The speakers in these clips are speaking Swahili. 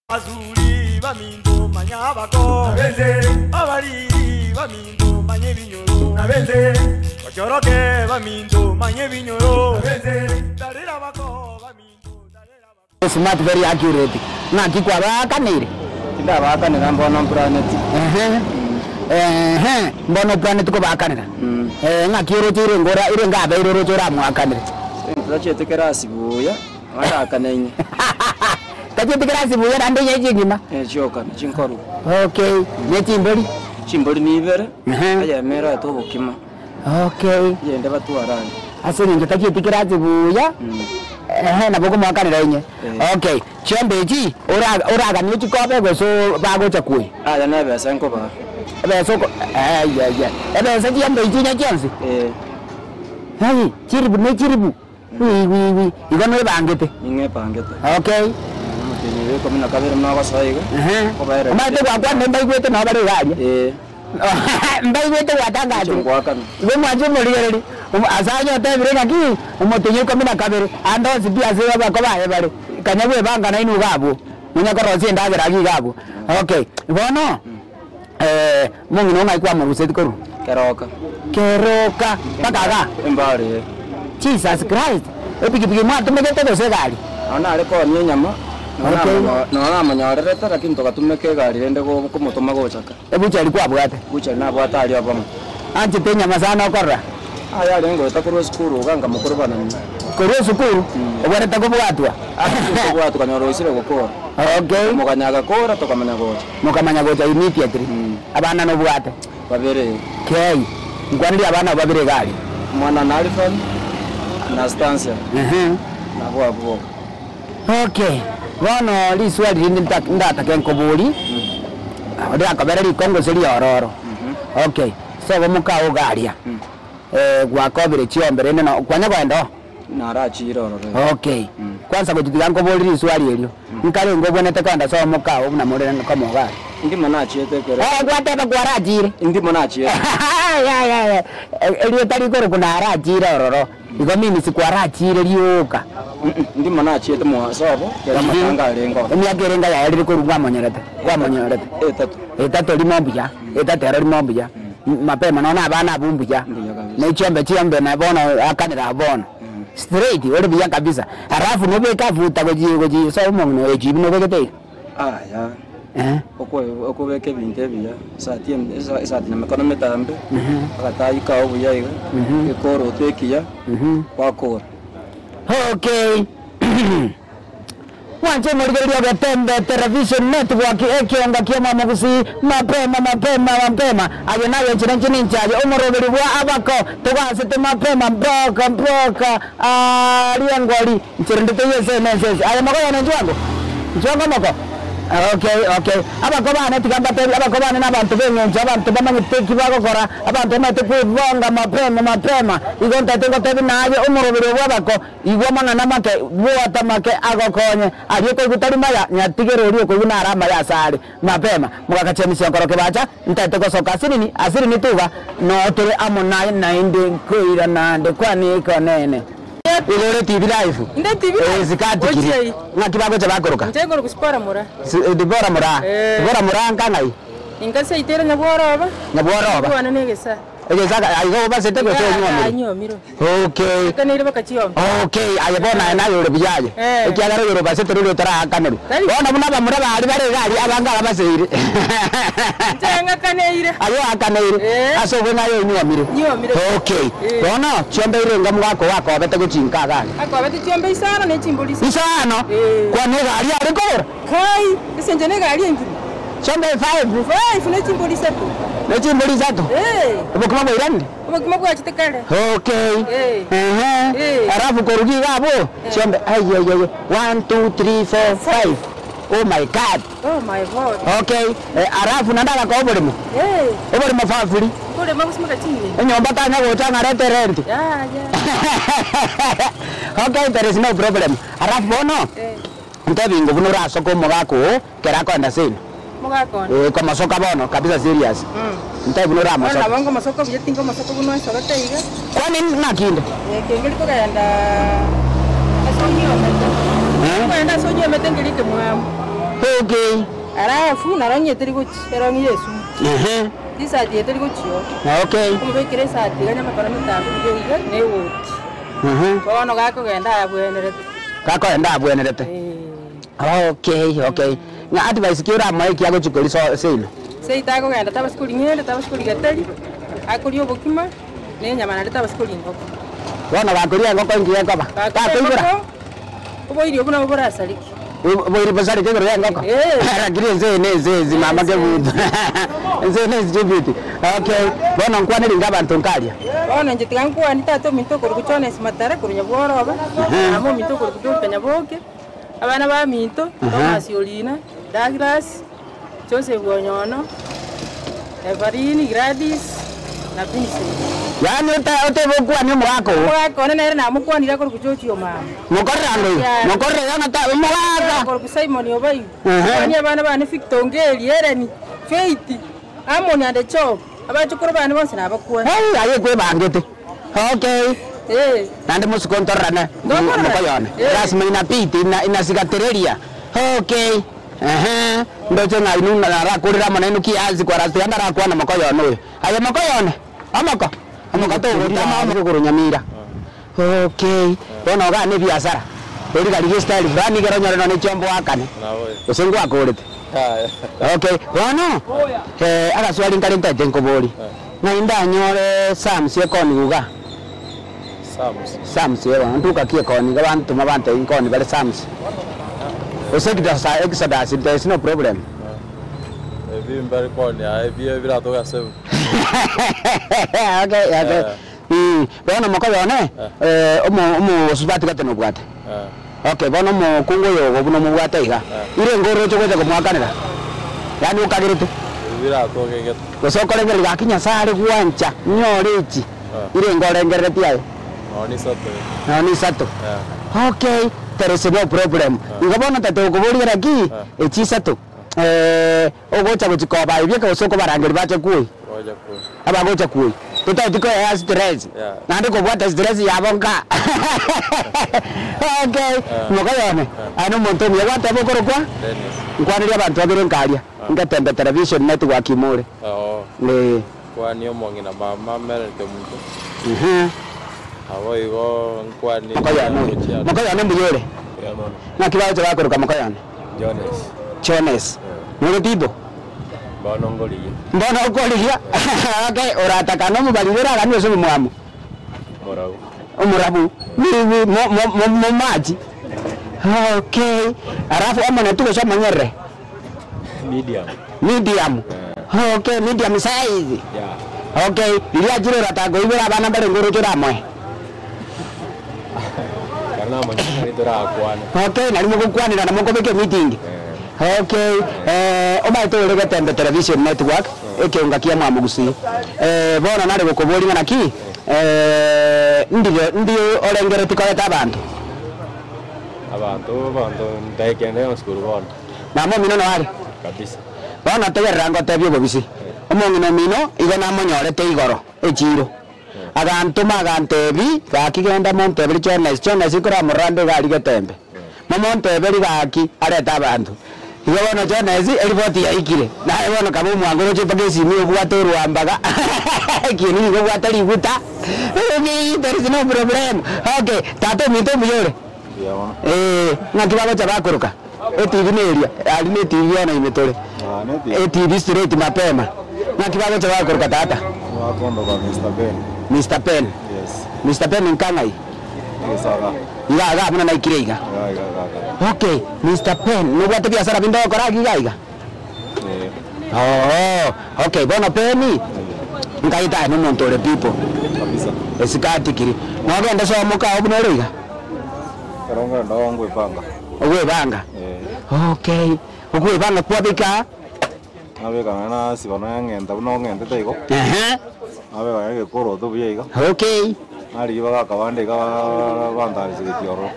Azuli bamingo manyabako nabeze abali bamingo manye binyoro nabeze ochoroke bamingo manye binyoro nabeze darira bako bamingo darira bako smart very accurate na kikwa bakanire nda bakanira mbono planet mbono planet ko bakanira nga kiro tire ngora ire ngabe iro chora mwakanire ndachete kerasibuya watakanenye Kati kirasi buya rande yeje gima choka chinkoru okay nechimbori chimbori nibere aya mera to bukima okay yende batwaranye asini ngitaki kirasi buya na boko mwakanira inye okay chembeji ora ni chikobe goso bago chakui aya na besa nko ba beso ko ya ebe se chembeji nya chensi hai chiribu ne chiribu wi igano bangete inge pangete okay ni ko mina kabere mna basaiga mate kwa kwa nemba igwete na bari gaje mba igwete watangaje ngwakana we mwaje muri asanya tebire ngaki umutenye ko mina kabere ando sipia se baba ko bae bari kanyabwe banga na inu gabo munya ko rosi ndagira gi gabo okay bono mungu no ngai kwa muruseti ko keroka pakaga embare Jesus Christ epiki mwatu megete dose gari ana ale ko nyama no manyorereta lakini tokatumeke gari ende ko mutoma gochaka ebucha alikuwa bwate bucha na bwata ali abamo anje penya masana okora aya lengo takuru skuru ganga mukuru bana koro sukuru obwere takubwatwa akubwatwa kanyoro isire gukora okay mukanyaga kora tokamanya gocha mukamanya gocha immediately abana no bwate babere kei ngwaniri abana babere gari mwana na alifan na stanza na bwabo okay bono liswali rindi ndata kenkobuli ode akabere likongo seli ororo okay so bomukawo garia gwakobere chiombere neno kwanya kwendo narachira ororo okay kwanza kujitiga nkobuli liswali elio nkale ngobonete kwanda so mukawo na mure komo gari ndi manachete kere gwateba gwarajire ndi manachete ya elio tari koro kuna arajire ororo iko mimi sikwarajire lioka ndi manachete mo sobo kera matanga lengo emyagerenga ya yari ko rwamonyerete etatu limombuya etatu limombuya mapema naona abana abumbuya na chembe na bona akanira bona straight ore biya kabisa halafu nobe kavuta goji so umuntu ejibi no begete aya okubeke binte biya sati na mekono metambe akatai ka obuya iga ekoro tekiya kwakora okay wanje morigerio gatembe television network ekionga kiama mugusi mapema ayo nayo chini nchaje umurogeri bwa abako tugase mapema broka liangoli nchirindite yese nese ayo magoya na njwango mako okay abako bana tigamba tebe abako bana nabantu benye abantu bamanyiteki bagokora abantu mate kwivonga mapema igonta tengo tebe naye umurobero bwabako igwamana namake bwata make agokonye aliyeko gutari maya nyatigerori ko gunarama ya sare mapema mugakachemisi nkoroke bacha ntete ko soka asiri tuga no tore amona na inde koira nande kwani konene Ilore TV live. Nde TV live. Zikatikiri. Ngakibago chabakoroka. Ntego kusipora mura. Dibora mura nkangai. Ingase itera nyaboroba. Bwana negesa. Egeza ayigo basete ko nyomiro. Okay. Kanire bakachiyo. Okay, ayabona nayo rubiyaje. Ekyagara yoro basete ruri tara akanuru. Bona munaba mura bari gari abanga abasire. Ntenga kaneire. Ayo akaneire. Aso bona yo nyomiro. Okay. Bona chombe irenga mwako wako abete guchinka gani. Akobete chombe isano ne chimbulisa. Isano. Kwa ne gari ariko. Kai, isenje ne gari engi. Chombe 5 ne chimbulisa tu. Ne chimbulisa tu. Ubukuma bwirande. Ubukuma kwa chitekale. Okay. Arafu korugi gabo. Chombe ay 1 2 3 4 5. Oh my god. Oh my god. Okay. Arafu nandaka ko obolimo. Obolimo fafuri. Kule mabusimaka chini. Nyomba tanya gotanga rete rent. Yeah. Okay, there is no problem. Arafu bono. Ntabingo bunura soko mogako kerako andasini. Mogako. Kama soka bono kabisa serious. Ntai bunura masoko. Bana bango masoko byetingo masoko buno sorota iga. Kwani nakinde? Kengeli ko kayanda. Asonyo meta. Kwenda asonyo meta ngeli ke mwamu. Okay. Alafu naronye tiri guchi eronye Yesu. T-shirt yetiri guchio. Okay. Kumubekire sati ganya makara mutambu ngiga ne wuti. Bono gako genda abwenerete. Gako genda abwenerete. Okay. Na advice kira mai kia guchukuri sino. Sei tako genda tabaskuri ngende tabaskuri gatari. Akuri obukima ne nyama na tabaskuri ngoko. Bono bakuria ngoko ngiye ngoba. Takuira. Uboiri obuna obora saliki. Uboiri basari ke ngoro ngoko. Rakiri nze mama ke budu. Nze jibiti. Okay. Bono nkwane linga bantu nkalia. Bono njitiga nkwani tato mintoko kuchona simatara kurunya bworoba. Amo mintoko kudukanya boke. Abana ba minto, Thomas Yolina, Douglas, Joseph Wonyono, Evarini Gradis na Vincent. Yani ote bokwani mwako. Mwako nene na mukwani rako kuchochi yo mama. Mukorrando. Mukorre yana ta mwaka. Ko Simon Obai. Kwani abana bane Victongeli Ereni, Faith, Amoni ande Chop. Abachukuru bane bose nabakwa. Aye kwe bangete. Okay. Nande musikontorrana. Mukoyone. Rasma inapiti inasikatereria. Okay. Ndocho na inuna na rakurira maneno kiazi kwa rastu yanda rakwana mukoyone uyu. Aye mukoyone. Amaka to tama kuguru Nyamira. Okay. Bona ga ne biashara. Eri gari style brani gero nyoro ne chombo akane. Usengu akorete. Okay. Bona aga swali ngari ntaje nkobori. Na inda nyore Sams yekoni guga. Sams yewa ntuka kie koni gabantu mabante inkoni bale Sams. Usekida sa exodus there is no problem. Very koni ai vira to gasevu. Okay. Bona mukobone omo subati gateno bwate. Okay, bona mo kungo yo obuno mu bwate iga. Ire ngoro cyo kweza kumwakanira. Yani ukagirite. Vira to geget. Gusokole ngeli gakinya sare guancha nyorechi. Ire ngore ngereti ayo. Ni sato. Okay, there is no problem. Ngabona tato kuburira ki echisato. Ogocha kuchikoba ibika usoko barangeri bache kuyi. Abagocha kuyi. Tutotiko ya stress. Nandi kubwata stress yabonka. Okay. Mukayone. Ano muntu mwe wata bokoro kwa? Nkwanira abantu abire nkalia. Ngatembe television network imure. Ne. Kwa niyo mongi na mama mere ke muntu. Awo igo nkwani. Mukayone mbiyore. Na kibaje bakoro kama mukayone. Jones. Mwe bibo. Mbona ukoliya. Okay, orataka no mubalibera kandi oso mwamu. Umurabu. Mu maji. Okay. Arafu amana tuko shama nyere. Medium. Okay, medium size. Okay, ilia jiro ratago ibera bana bare ngoro chora mwe. Kana manyari dora kwana. Okay, nali mukukwanira na mukobeke meeting. Okay, omaito urege tembe television network ekeunga kia mwamugusi. Bona nare gukobori ngana ki ndio orengere tikoleta abantu ndaikende skuru bona na mo mino no ari kabisa bona tegerera ngo tebyo bobisi omongino mino igana monyorete igoro echiro agantu magantebi gakigenda montebeli chona sikora murando gari getembe montebeli gaki areta abantu Iwana jana ezi eliboti ya ikire. Na iwana kabu mwangoro chepake simi obwate ruambaga. Kini go bwate libuta. There is no problem. Okay, tato mito miyore. Na kibago cha bakuruka. TV neria, aline TV ana imetole. TV straight mapema. Na kibago cha bakuruka tata. Wakondo kwa Mr. Ben. Mr. Pen. Yes. Mr. Pen nkangai. Iga muna na ikirega. Okay, Mr. Pen, nubwate biashara bindo koragi gaiga. Okay, bona Penny. Nkaita no montore people. Kabisa. Esikati kiri. Mwagenda so muka obunoriga. Karonga ndawangwe banga. Ogwe banga. Okay. Ogwe banga kwa bika. Abe kana sibona ngenda buno ngende taigo. Abe baye koro to biega. Okay. Ari baga kabande ka bandari sikioro.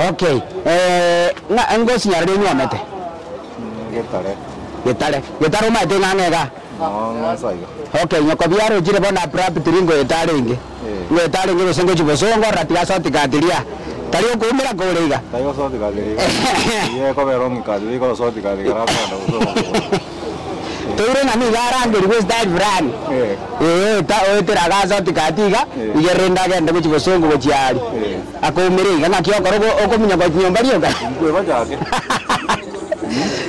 Okay. Na ngosi nyarde nyomete. Getare mate ngangega. Saiga. Okay, nyoko biaro jire bona prap tiringo etare inge. Etare inge sengo chibosongo ratia sauti katiria. tari ukumira kuriga Tayo soti kali. Ye ko berong kali ko soti kali kara ndo uso. Ture na ni garangeri go style brand. Ta otira ga soti katiga igerenda gende ku kibosongo go chiari. Akumiriga na kyo korogo okuminya go nyomba ryo ga. Kwe bajake.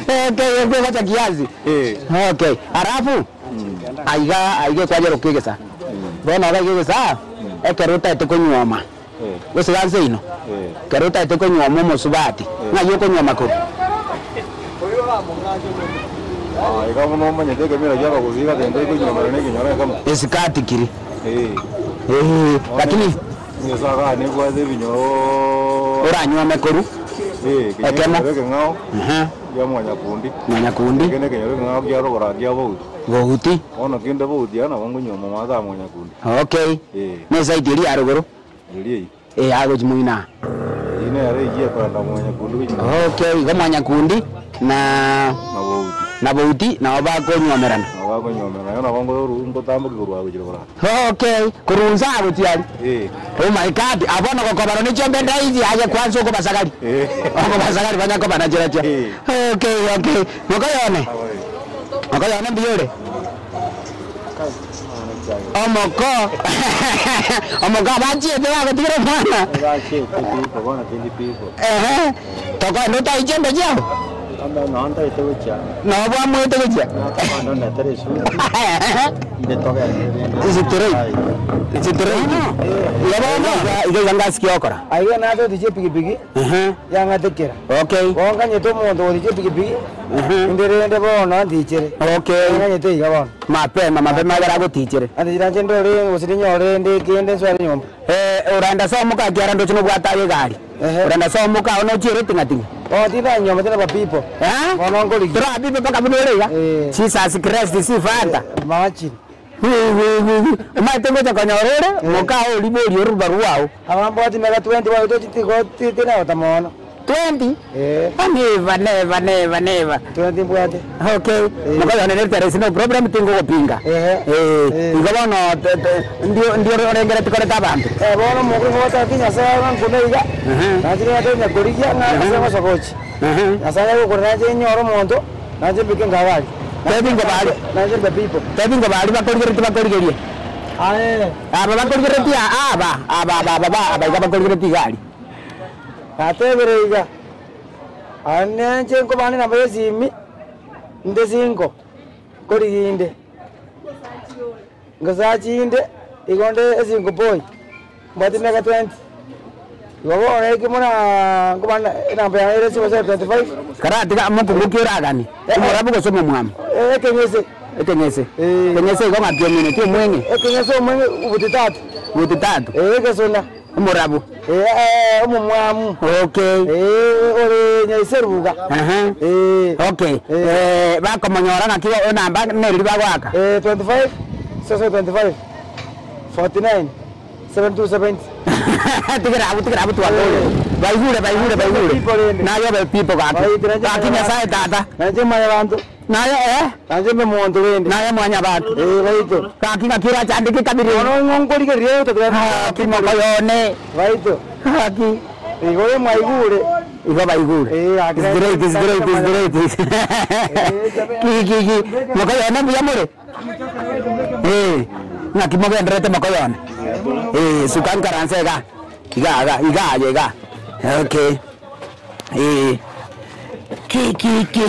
Okay, wacha kiazi. Okay. Arafu aiga kwa jero kigesa. Bona ga kigesa. Ekeruta etukunyoma. Wesiganze ino. Keruta etukunyoma musubati. Na yoko nyoma ko. Ika muno manye teke mira jaba kuziga tende kunyoma ne kinyora kama. Esikati kiri. Lakini ni saga ni kwa de binyoro. Ora nyoma koru. Ekema. Ngao. Ya mwanya kundi. Mwanya kundi. Kene kinyora ngao kya rogora kya bo. Bohuti. Ona kinde bo diana wangu nyoma maza mwanya kundi. Okay. Ne zaidi ri arugoro. Ri. Ago jumuina. Ine are iye kwa ndo mwanya kundi. Okay, go mwanya kundi na bohuti na obako nyomerana. Obako nyomerana. Yona wangu rumbo tambo kigurwa kujira. Okay, kurunza abutiari. Oh my god, abona ko kobaro ni chombe ndaizi aje kwanza uko basagari. Uko basagari banya ko bana jira. Okay. Nokayone mbiyore. Omoko bachi ete batigire mwana. Bachi pipo bana pipo. Toko no ta ijembe jao. No anda ite ucha. No bwa mu ite ucha. No na teresu. Ide toga. Isitere. Yabona yanga sikiokora. Aiga na do dije pigi. Yanga tekera. Okay. Wonga nyeto mondo dije pigi. Ndere bona dichere. Okay. Yanga nyeto iga bona. Mapema gara gutichere. Andi ranje ndore usiri nyore ndi kende swari nyomba. Uranda so muka gyara ndo chino bwataye gari. Uranda so muka ono chire tingatinga. Tira nyomba tena ba people. Bona ngoli. Tira bibi paka bunolega. Jesus Christ si fanta. Machi. Tengo kanyorore muka olibori orubaruao. Abambo ati mega 20 wa to titi tena otamono. 20? Never. 20 mbwate. Okay. Muka yone there is no problem tingo kupinga. Ngono ndio orengere tikore tabantu. Bona muko ngota kinya sawa nkuneiga. Najira tena kurigia na sema sokochi. Nasanya ko naje nyoro mondo. Naje bike ngawali. Tebingo bali. Naje the people. Tebingo bali bakorigerie. Aba bakorigerie aba bakorigerie gari. Ateberega. Anenje ko bani na bezimi. Ndezingo. Koriginde. Ngazachinde igonde ezingo boy. Mbati mega 20. Gogo eke mona ko bana namba ya ere 25. Karati ga muko mukira gani. Murabu ko somo mwam. Ekenyese. Kenyese ko ngapyo mine ti mwenge. Ekenyese mwenge ubutitatu. Kesona. Murabu. Umumwamu. Okay. Ore nyaiseruga. Okay. Bako manyora na kiwa namba neri bagwaka. 25. Sasa 25. 49. 7270. Tikira tu akole. Baigure. Na yo people ga. Akinya sai tata. Naje maya bantu. Nayo naje me monto wende. Nayo mwanya batu. Baito. Kakinga kira chandiki kabiri. Ono ngongori ke rio to tra. Kimo koyone. Baito. Haki. Igore maigure. Igo baigure. Is great. Ki. Mokoyone buyamure. Na kimoge ndrete mokoyone. Sukan karanse ga. Iga. Okay.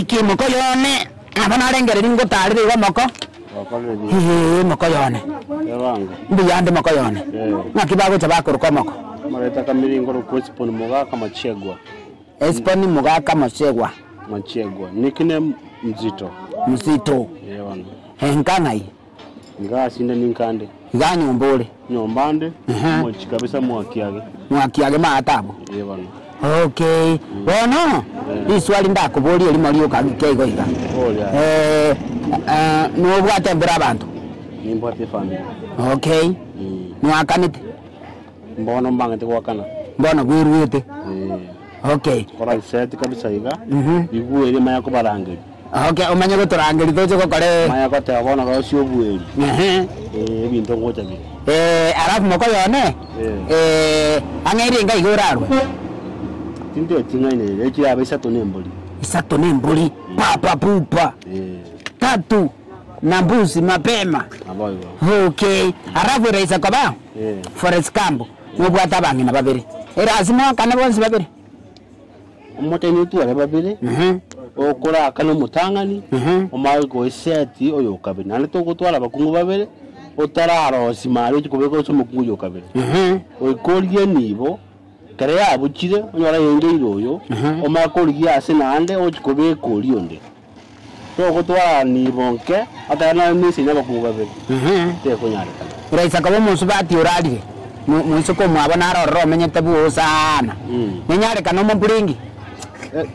Ki mokoyone. Abana rengere ningo tarire igo moko. Mokoyone. Mbiyande mokoyone. Na kibago chabako ko moko. Mareta kamiringo rukwesiponi mugaka machegwa. Esponi mugaka machegwa. Nickname mzito. Yewana. Henkanai. Ngasinda ninkande. Nyumbole. Nyombande. Mochi kabisa mwakiage maatabu. Yewana. Okay. Bono. Iswali ndakuboli eli mali okagikego iga. No bwate mbera abantu. Nimbwate family. Okay. Mwakanite. Mbono mbangete kwakana. Mbono gwirwete. Okay. Kora set kabisa iga. Iguere maya ko barangeri. Okay, umanye guturangeri toje ko kore. Maya ko tabona ko cio bueri. Binto ngocha bi. Arafu moko yone. Angeri ngai gurarwe. Tindio tingaine ekira abesa tonemboli. Isato ni mbuli. Papa pupa. Tatu na mbuzi mapema. Abayo. Okay. Arafu reisa kwa ba? Forest Camp. Mubwata bangi na babiri. Era azima kana bonzi babiri. Omote ni tu babiri. Okora kana mutangani. Omawe ko eseti oyo kabiri. Nale to gutwara bakungu babiri. Otararo simari kikubeko cyo mukungu yo kabiri. Oikorie nibo. Kare ya bukire onyora yengeiro oyo. Omakorigia ase nande okikubeko lionde. To gutwara nibonke atana nisinya bakungu babiri. Te kunyara. Raisa kwa musubati uralire. Muisoko mwabona aroro menyete buo sana. Menyare kana mumpuringi.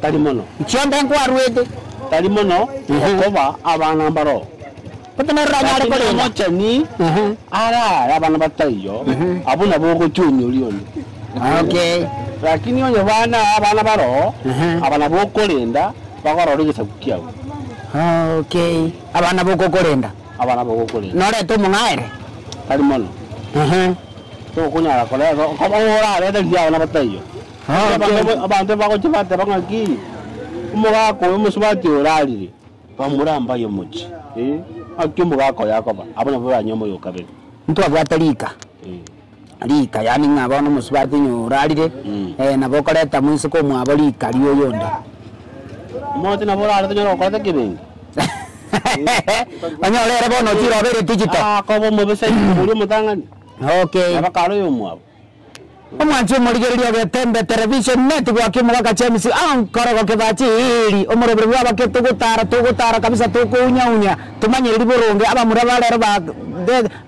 Tali mono. Chionde nkwa ruete. Tali mono okoba abana baro. Patana ranyare ko Tali mocha ni ara abana batayo. Abuna boko chunyo liondi. Okay. Lakini onyo bana abana baro abana boko lenda bagoro rigisa kukiawo. Okay. Abana boko kolenda. Abana boko kolenda. Nore to mungaire. Tali mono. To kunyara kola ko ora rede dia abana batayo. Abantu bako chibate bangaki. Umuga ko musubati oralire. Bamuramba yo muchi. Akumuga ko yakoba. Abana banyomo yo kabiri. Mtu abwatalika. Alika yani ngabona musubati nyoralire na bokoleta muisoko mwabolika liyo yonde. Mote na bora arete nyoro kote kibengi. Banyolere bono tiro bere digital. Ko bo mobese muri mutangani. Okay. Abakaro yo mwabo. Omwanzi omurigereria Getembe Television Network kimugaka James ankoro kebachi iri omurobere bwa tugutara kabisa tukunya tumanyiriri burunge abamura balero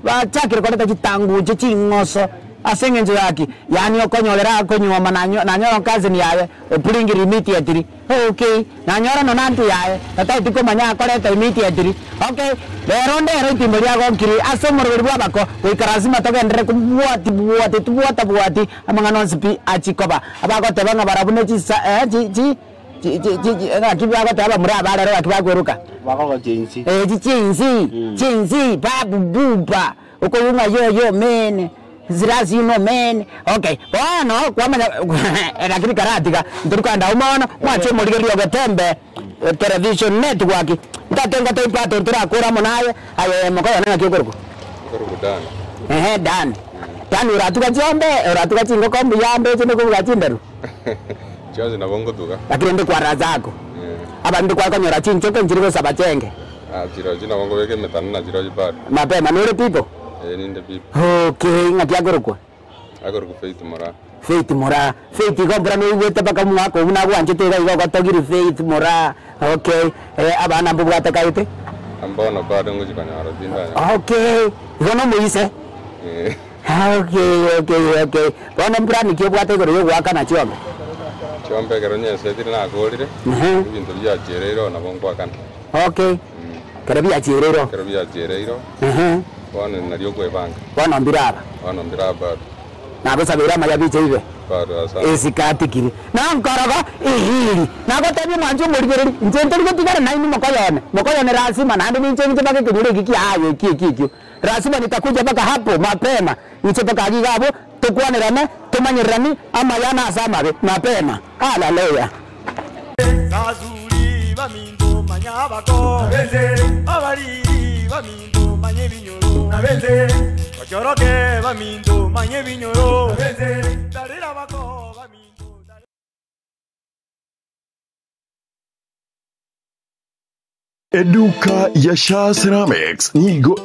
ba chakire koneta kitanguje chingoso asengenzo yaki yani okonyolera akonyoma nanyo kazi ni yawe puringi immediately okay nanyora no nantu yawe tatai tiko manya akoreta immediately okay lero ndero timberia gonkiri asomorobere bwa bako wikarasima togendere kubuati amangano sipi achikoba abagote banga barabune chisa akibagote abamura balero akibagweruka Bakoko jinsi. Jinsi babu buba ukoyunga yo men zirazi no men okay bono kwamanya lakini karatika ndirikanda umona mwache murigerio Getembe Television Network ndatenga toipato turakura munaye aye mokoya nanga kyokoroko Dan Dan uratuka jombe uratuka chingo kombi yambe chinde kuvuga chinderu Chazi na bongo tuka lakini ndi kwa razako abantu kwa kanyora chincho kenjiriko sabachenge Jiroji na bongo weke metana na jiroji bad mapema nore pipo ninde pipo okay ngati agoroko Faith Mora Faith gombra no wete baka mwako una gwanje tega igo togiri Faith Mora okay abana mbugata kaite ambona bad nguji kanyara dinda okay gono muise okay bona mbrani kyobwate goro yo gwaka na chombe kero nyese dirina agorire ibintu bya jerero na bongo akana okay kero bya jerero bona nariyo kwebanga bona mbiraba nabo sabira mayabiche ibe esikatikire nankoroga ihiri nagotebi mwanju murigereri njente rigutigara naini mokoyone rasima nandi ninche bake kinyure kiki ayo kiki rasima nitakuja baka hapo mapema niche baka gigabo tukwanerane tumanyirani ama yana asamabe mapema haleluya Kazuri bamindo manyabako abari bamindo manye binyoro Ochoroke bamindo manye binyoro darira bako bamindo Eduka ya Shah Ceramics nigo